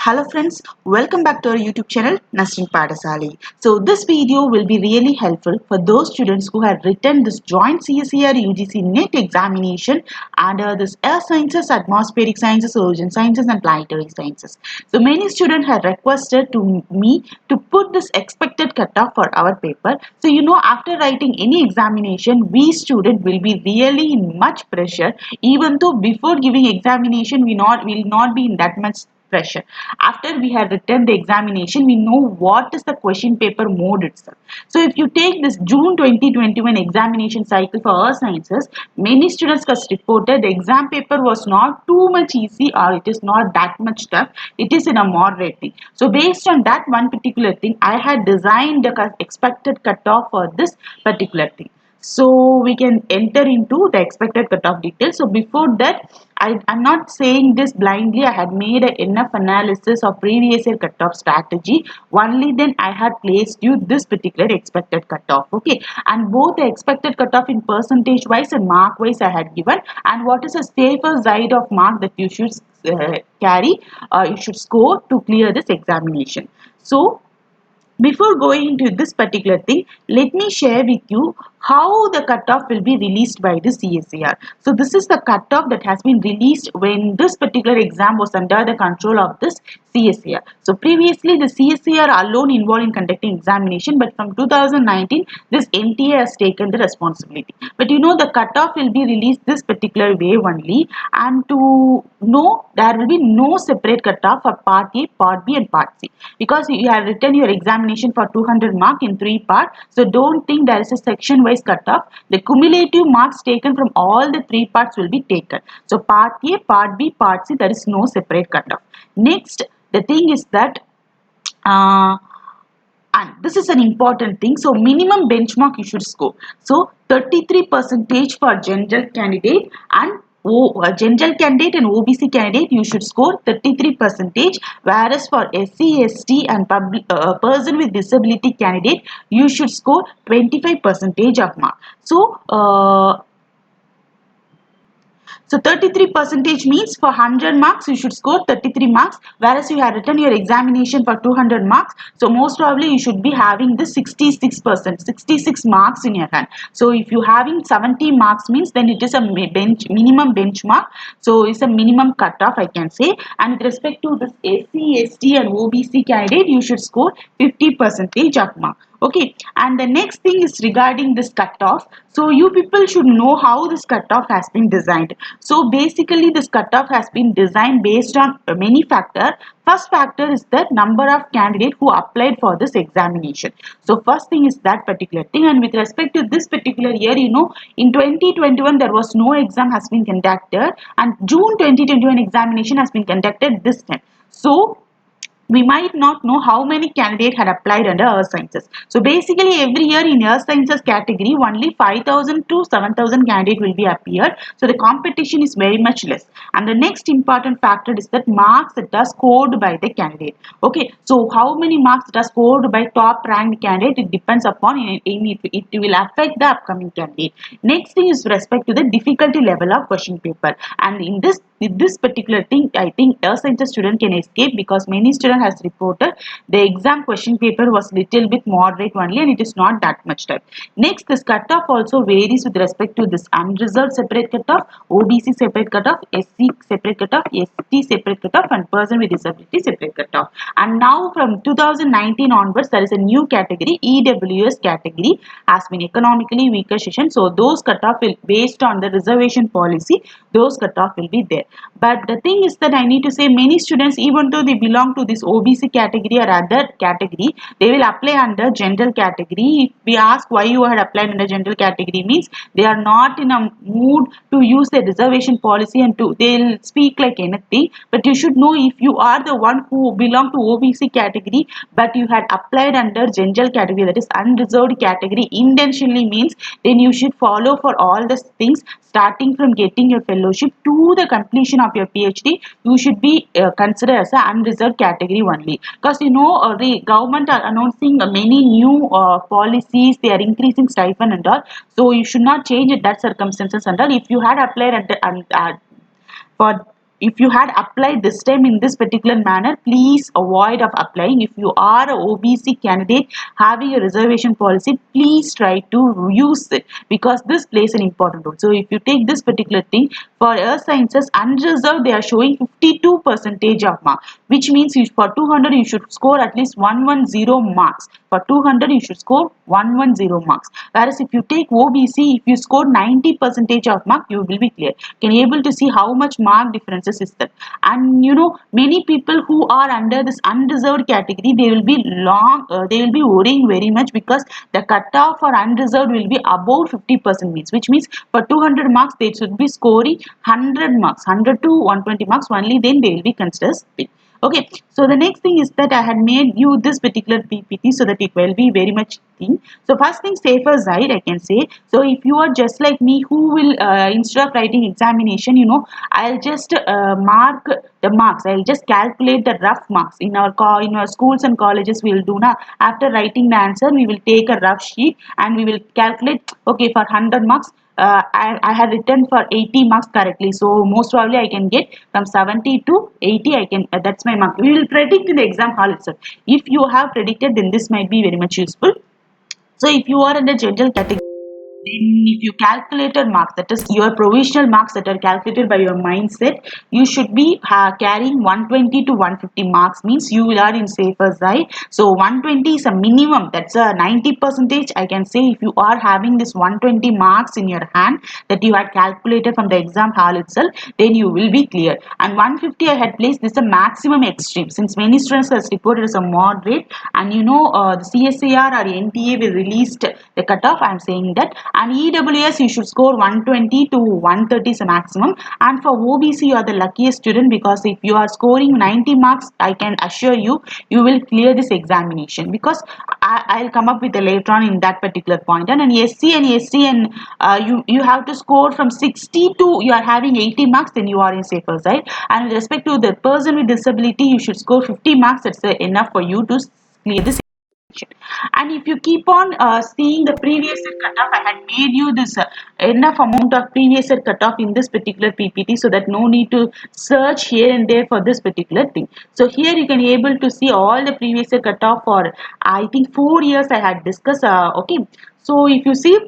Hello friends, welcome back to our YouTube channel Nasrin Padasali. So this video will be really helpful for those students who have written this joint CSIR UGC NET examination under this Earth Sciences, Atmospheric Sciences, Ocean Sciences and Planetary Sciences. So many students have requested to me to put this expected cutoff for our paper. So after writing any examination, we student will be really in much pressure, even though before giving examination we will not be in that much pressure. After we have written the examination, we know what is the question paper mode itself. So if you take this June 2021 examination cycle for Earth Sciences, many students has reported the exam paper was not too much easy or it is not that much tough. It is in a moderate thing. So based on that one particular thing, I had designed the expected cutoff for this particular thing. So we can enter into the expected cutoff details. So before that, I'm not saying this blindly. I had made enough analysis of previous year cutoff strategy. Only then I had placed you this particular expected cutoff. Okay, and both the expected cutoff in percentage wise and mark wise I had given, and what is a safer side of mark that you should carry, you should score to clear this examination. So before going into this particular thing, let me share with you how the cutoff will be released by the CSIR. So this is the cutoff that has been released when this particular exam was under the control of this CSIR. So previously the CSIR alone involved in conducting examination, but from 2019 this NTA has taken the responsibility. But the cutoff will be released this particular way only, and to know there will be no separate cutoff for part A, part B and part C, because you have written your examination for 200 mark in 3 parts. So don't think there is a section wise cutoff. The cumulative marks taken from all the 3 parts will be taken. So part A, part B, part C, there is no separate cutoff. Next, the thing is that and this is an important thing. So minimum benchmark you should score. So 33% for general candidate and general candidate and OBC candidate you should score 33%, whereas for SC, ST and person with disability candidate you should score 25% of mark. So 33% means for 100 marks you should score 33 marks, whereas you have written your examination for 200 marks. So most probably you should be having this 66%, 66 marks in your hand. So if you having 70 marks means then it is a minimum benchmark. So it's a minimum cutoff I can say. And with respect to this SC, ST and OBC candidate, you should score 50% of mark. Okay, and the next thing is regarding this cutoff. So you people should know how this cutoff has been designed. So basically this cutoff has been designed based on many factors. First factor is the number of candidates who applied for this examination. So first thing is that particular thing, and with respect to this particular year, in 2021 there was no exam has been conducted, and June 2021 examination has been conducted this time. So we might not know how many candidates had applied under Earth Sciences. So basically every year in Earth Sciences category only 5,000 to 7,000 candidates will be appeared. So the competition is very much less. And the next important factor is that marks that are scored by the candidate. Okay, so how many marks that are scored by top ranked candidate, it depends upon it will affect the upcoming candidate. Next thing is with respect to the difficulty level of question paper. And in this particular thing, I think Earth Sciences student can escape, because many students has reported the exam question paper was little bit moderate only and it is not that much tough. Next, this cutoff also varies with respect to this unreserved separate cutoff, OBC separate cutoff, SC separate cutoff, ST separate cutoff and person with disability separate cutoff. And now from 2019 onwards there is a new category, EWS category has been economically weaker section. So those cutoff will, based on the reservation policy, those cutoff will be there. But the thing is that I need to say many students, even though they belong to this OBC category or other category, they will apply under general category. If we ask why you had applied under general category, means they are not in a mood to use the reservation policy and they'll speak like anything. But you should know, if you are the one who belong to OBC category but you had applied under general category, that is unreserved category intentionally, means then you should follow for all the things starting from getting your fellowship to the completion of your PhD. You should be considered as an unreserved category only, because the government are announcing many new policies. They are increasing stipend and all, so you should not change it that circumstances and all. If you had applied at the for if you had applied this time in this particular manner, please avoid of applying. If you are a OBC candidate having a reservation policy, please try to use it, because this plays an important role. So if you take this particular thing for earth sciences unreserved, they are showing 52 percentage of mark, which means for 200 you should score at least 110 marks. For 200 you should score 110 marks. Whereas if you take OBC, if you score 90 percentage of mark, you will be clear. Can you able to see how much mark differences is that? And you know, many people who are under this unreserved category, they will be they will be worrying very much, because the cutoff for unreserved will be above 50% means, which means for 200 marks they should be scoring 100 marks, 100 to 120 marks only, then they will be considered big. Okay, so the next thing is that I had made you this particular PPT so that it will be very much thing. So first thing, safer side I can say. So if you are just like me, who will instead of writing examination, you know, I'll just mark the marks. I'll just calculate the rough marks in our schools and colleges. We'll do now, after writing the answer, we will take a rough sheet and we will calculate. Okay, for 100 marks. I have written for 80 marks correctly, so most probably I can get from 70 to 80. I can that's my mark. We will predict in the exam hall itself. If you have predicted, then this might be very much useful. So if you are in the general category, then if you calculated marks, that is your provisional marks that are calculated by your mindset, you should be carrying 120 to 150 marks, means you are in safer side. So 120 is a minimum, that's a 90 percentage. I can say if you are having this 120 marks in your hand that you had calculated from the exam hall itself, then you will be clear. And 150 I had placed this a maximum extreme, since many students has reported as a moderate, and you know the CSIR or NTA will released the cutoff. I am saying that. And EWS you should score 120 to 130 is a maximum. And for OBC you are the luckiest student, because if you are scoring 90 marks, I can assure you, you will clear this examination, because I'll come up with a later on in that particular point. And SC and ST, and you have to score from 60 to you are having 80 marks, then you are in safer side. And with respect to the person with disability, you should score 50 marks. That's enough for you to clear this. And if you keep on seeing the previous year cutoff, I had made you this enough amount of previous year cutoff in this particular PPT, so that no need to search here and there for this particular thing. So here you can able to see all the previous year cutoff for I think 4 years I had discussed. Okay, so if you see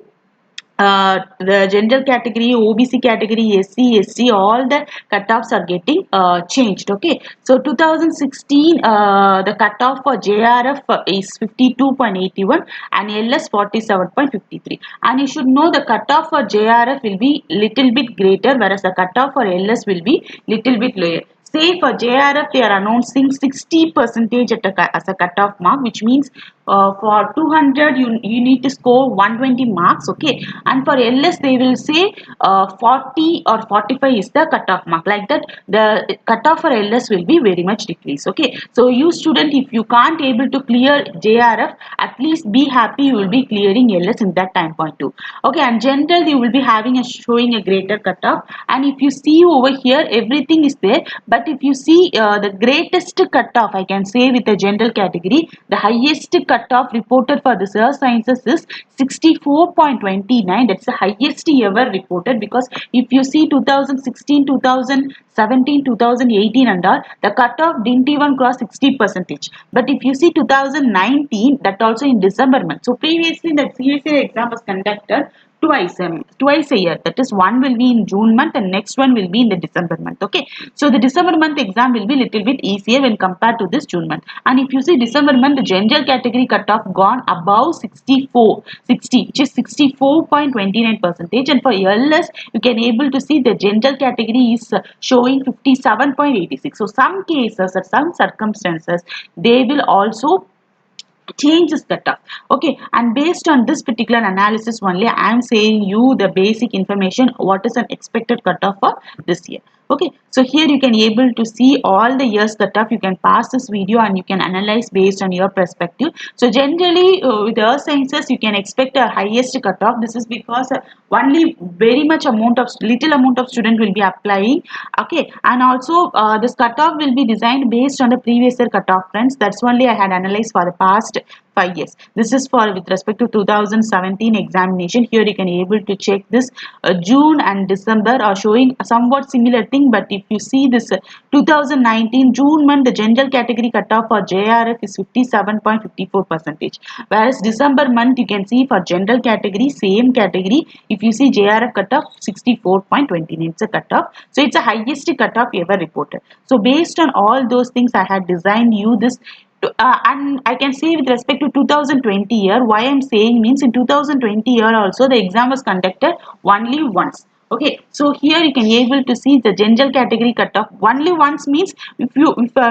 the general category, OBC category, SC, ST, all the cutoffs are getting changed. Okay, so 2016 the cutoff for JRF is 52.81 and LS 47.53, and you should know the cutoff for JRF will be little bit greater, whereas the cutoff for LS will be little bit lower. Say for JRF they are announcing 60 percentage as a cutoff mark, which means for 200 you need to score 120 marks. Okay, and for LS they will say 40 or 45 is the cutoff mark. Like that, the cutoff for LS will be very much decreased. Okay, so you student, if you can't able to clear JRF, at least be happy you will be clearing LS in that time point too. Okay, and general you will be having a showing a greater cutoff, and if you see over here everything is there, but if you see the greatest cutoff, I can say with the general category, the highest cutoff reported for the earth sciences is 64.29. That's the highest ever reported, because if you see 2016, 2017, 2018 and all, the cutoff didn't even cross 60 percentage. But if you see 2019, that also in December month. So previously the CSIR exam was conducted twice a year, that is one will be in June month and next one will be in the December month. Okay, so the December month exam will be little bit easier when compared to this June month. And if you see December month, the general category cutoff gone above 60, which is 64.29 percentage, and for LS you can able to see the general category is showing 57.86. So some cases or some circumstances they will also change this cutoff. Okay, and based on this particular analysis only, I am saying you the basic information what is an expected cutoff for this year. Okay, so here you can able to see all the years cutoff. You can pass this video and you can analyze based on your perspective. So generally with earth sciences you can expect a highest cutoff. This is because only very much little amount of student will be applying. Okay, and also this cutoff will be designed based on the previous year cutoff, friends. That's only I had analyzed for the past 5 years. This is for with respect to 2017 examination. Here you can able to check this June and December are showing a somewhat similar thing, but if you see this 2019 June month, the general category cutoff for JRF is 57.54%, whereas December month you can see for general category, same category, if you see JRF cutoff 64.29, it's a cutoff, so it's the highest cutoff ever reported. So based on all those things, I had designed you this and I can say with respect to 2020 year, why I'm saying means in 2020 year also the exam was conducted only once. Okay, so here you can able to see the general category cutoff only once means if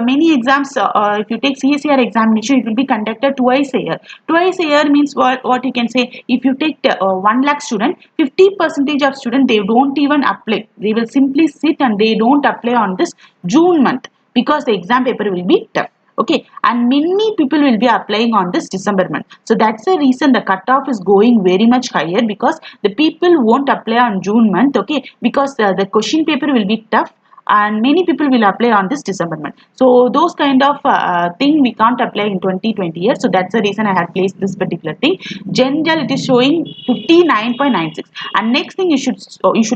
many exams if you take CSIR examination, it will be conducted twice a year. Twice a year means what you can say, if you take 1 lakh student, 50% of student they don't even apply, they will simply sit and they don't apply on this June month because the exam paper will be tough. Okay, and many people will be applying on this December month. So that's the reason the cutoff is going very much higher, because the people won't apply on June month. Okay, because the question paper will be tough and many people will apply on this December month. So those kind of thing we can't apply in 2020 years. So that's the reason I had placed this particular thing. General it is showing 59.96. And next thing you should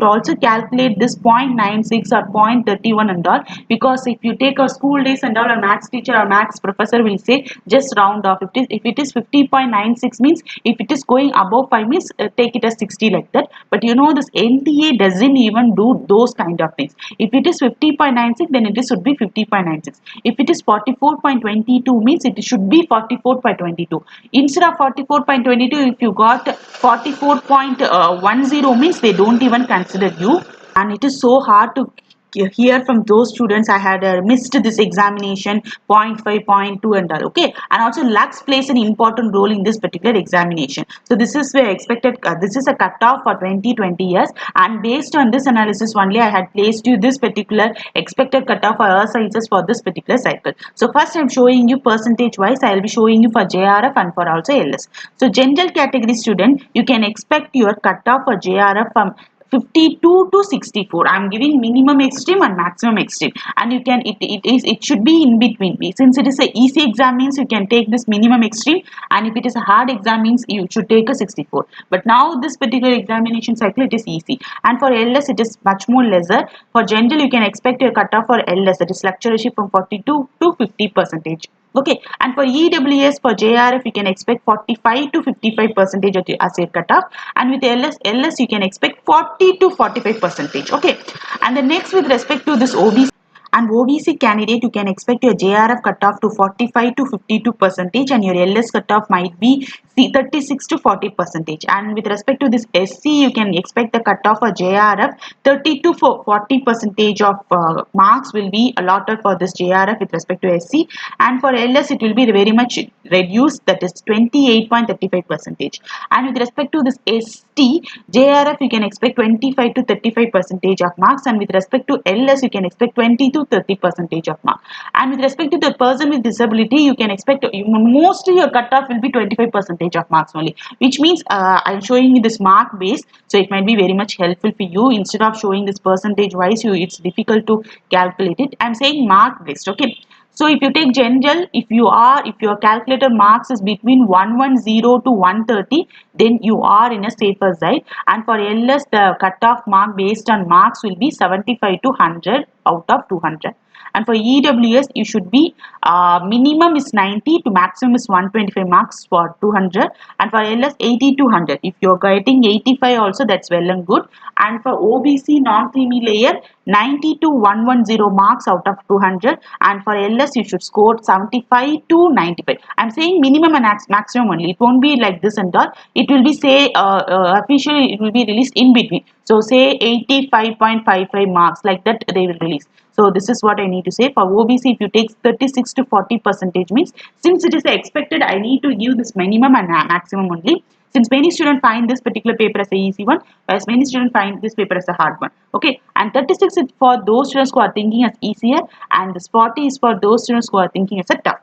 also calculate this 0.96 or 0.31 and all, because if you take a school days and all, a maths teacher or maths professor will say just round off. If it is 50.96 means if it is going above 5 means take it as 60 like that. But you know this NTA doesn't even do those kind of things. If it is 50.96 then it should be 50.96. If it is 44.22 means it should be 44.22. Instead of 44.22, if you got 44.10 means they don't even consider you. And it is so hard to hear from those students, I had missed this examination, point 5, point 2 and all. Okay, and also lux plays an important role in this particular examination. So this is where expected this is a cutoff for 2020 years, and based on this analysis only I had placed you this particular expected cutoff for Earth Sciences for this particular cycle. So first I'm showing you percentage wise, I will be showing you for JRF and for also LS. So general category student, you can expect your cutoff for JRF from 52 to 64. I'm giving minimum extreme and maximum extreme, and you can it should be in between. Since it is a easy exam means you can take this minimum extreme, and if it is a hard exam means you should take a 64. But now this particular examination cycle it is easy, and for LS it is much more lesser. For general you can expect your cutoff for LS, that is lecturership, from 42 to 50%. Okay, and for EWS for JRF you can expect 45 to 55% as your cutoff, and with LS you can expect 40 to 45%. Okay, and the next with respect to this OBC and OBC candidate, you can expect your JRF cutoff to 45 to 52%, and your LS cutoff might be 36 to 40%. And with respect to this SC, you can expect the cutoff for JRF 30 to 40% of marks will be allotted for this JRF with respect to SC, and for LS it will be very much reduced, that is 28.35%. And with respect to this ST, JRF you can expect 25 to 35% of marks, and with respect to LS you can expect 20 to 30% of mark. And with respect to the person with disability, you can expect mostly your cutoff will be 25% of marks only, which means I'm showing you this mark base, so it might be very much helpful for you. Instead of showing this percentage wise, it's difficult to calculate it. I'm saying mark based. Okay, so if you take general, if your calculator marks is between 110 to 130, then you are in a safer side. And for LS, the cutoff mark based on marks will be 75 to 100 out of 200. And for EWS, you should be minimum is 90 to maximum is 125 marks for 200. And for LS, 80 to 100. If you're getting 85 also, that's well and good. And for OBC non-creamy layer, 90 to 110 marks out of 200. And for LS, you should score 75 to 95. I'm saying minimum and maximum only. It won't be like this and all. It will be say officially it will be released in between. So say 85.55 marks, like that they will release. So this is what I need to say. For OBC, if you take 36 to 40% means, since it is expected, I need to give this minimum and maximum only. Since many students find this particular paper as a easy one, whereas many students find this paper as a hard one. Okay, and 36 is for those students who are thinking as easier, and this 40 is for those students who are thinking as a tough.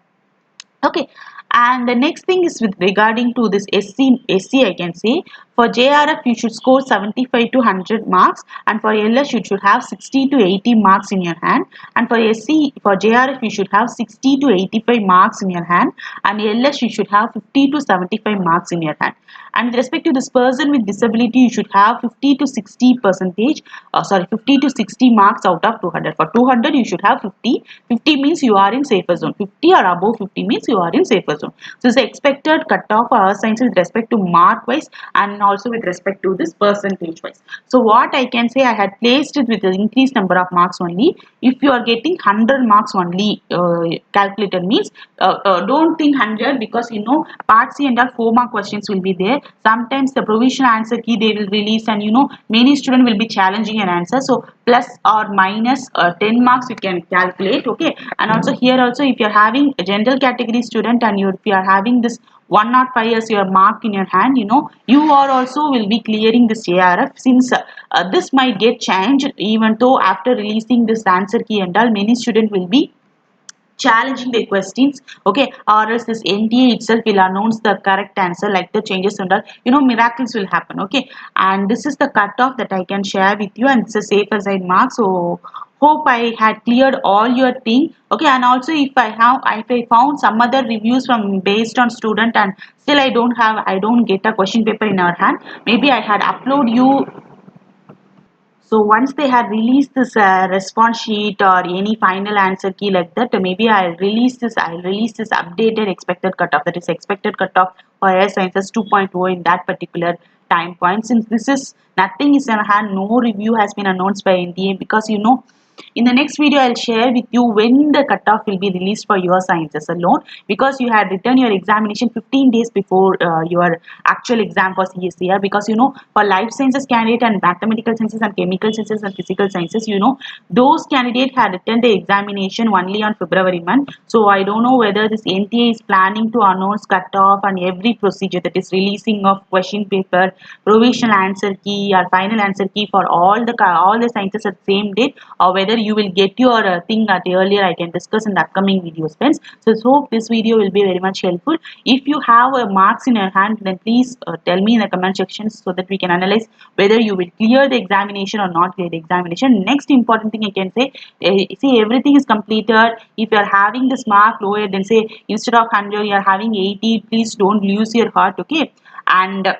Okay, and the next thing is with regarding to this SC I can say For JRF, you should score 75 to 100 marks, and for LS, you should have 60 to 80 marks in your hand, and for SC, for JRF, you should have 60 to 85 marks in your hand, and LS, you should have 50 to 75 marks in your hand. And with respect to this person with disability, you should have 50 to 60 percentage, 50 to 60 marks out of 200. For 200, you should have 50. 50 means you are in safer zone. 50 or above 50 means you are in safer zone. So, it's the expected cutoff for Earth Science with respect to mark wise and also with respect to this percentage wise. So, what I can say, I had placed it with the increased number of marks only. If you are getting 100 marks only calculated means, don't think 100, because you know part C and all 4-mark questions will be there. Sometimes the provisional answer key they will release, and you know many students will be challenging an answer. So plus or minus 10 marks you can calculate. Okay, and also here also, if you are having a general category student and if you are having this 105 as your mark in your hand, you know you are also will be clearing this JRF, since this might get changed, even though after releasing this answer key and all, many students will be challenging the questions. Okay, or else this NTA itself will announce the correct answer, like the changes and all, you know, miracles will happen. Okay, and this is the cutoff that I can share with you, and it's a safer side mark. So hope I had cleared all your thing. Okay, and also if I found some other reviews from based on student and still I don't get a question paper in our hand, maybe I had upload you. So once they had released this response sheet or any final answer key like that, maybe I'll release this updated expected cutoff, that is expected cutoff for air sciences 2.0 in that particular time point. Since this is nothing is in hand, no review has been announced by NDA, because you know in the next video I'll share with you when the cutoff will be released for your sciences alone, because you had written your examination 15 days before your actual exam for CSIR. Because you know for life sciences candidate and mathematical sciences and chemical sciences and physical sciences, you know those candidates had written the examination only on February month. So I don't know whether this NTA is planning to announce cutoff and every procedure, that is releasing of question paper, provisional answer key or final answer key for all the sciences at the same date, or whether you will get your thing at earlier. I can discuss in the upcoming videos, friends. So hope this video will be very much helpful. If you have marks in your hand, then please tell me in the comment section so that we can analyze whether you will clear the examination or not clear the examination. Next important thing I can say, see, everything is completed. If you are having this mark lower, then say instead of 100 you are having 80, please don't lose your heart. Okay, and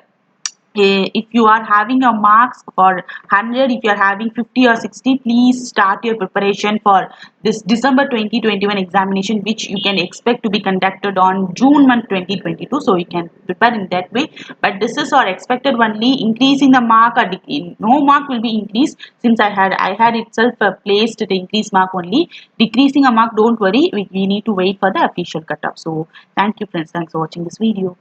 if you are having a marks for 100, if you are having 50 or 60, please start your preparation for this December 2021 examination, which you can expect to be conducted on June month 2022. So you can prepare in that way, but this is our expected only. Increasing the mark or no mark will be increased, since I had itself placed the increased mark only. Decreasing a mark, don't worry, we need to wait for the official cutoff. So thank you, friends. Thanks for watching this video.